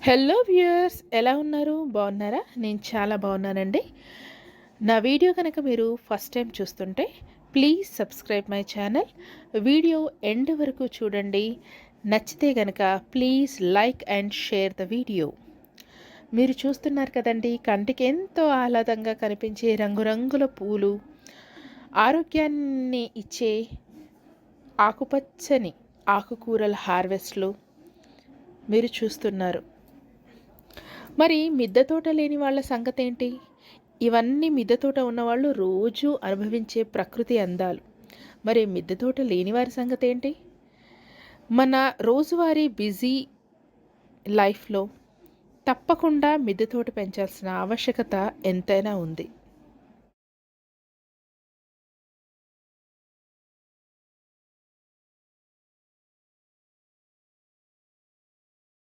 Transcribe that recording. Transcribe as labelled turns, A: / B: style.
A: Hello viewers, ఎలా ఉన్నారు? బాగున్నారా? నేను చాలా బాగున్నానండి. నా వీడియో కనుక మీరు ఫస్ట్ టైం చూస్తుంటే please subscribe my channel. Video end వరకు చూడండి. నచ్చితే కనుక please like and share the video. మీరు చూస్తున్నారు కదండి, కంటికి ఎంతో ఆహ్లాదంగా కనిపించే రంగురంగుల పూలు, ఆరోగ్యాన్ని ఇచ్చే ఆకుపచ్చని ఆకుకూరల హార్వెస్ట్లు మీరు చూస్తున్నారు. మరి మిద్దె తోట లేని వాళ్ళ సంగతి ఏంటి? ఇవన్నీ మిద్దె తోట ఉన్నవాళ్ళు రోజు అనుభవించే ప్రకృతి అందాలు. మరి మిద్దె తోట లేని వారి సంగతి ఏంటి? మన రోజువారీ బిజీ లైఫ్లో తప్పకుండా మిద్దె తోట పెంచాల్సిన ఆవశ్యకత ఎంతైనా ఉంది.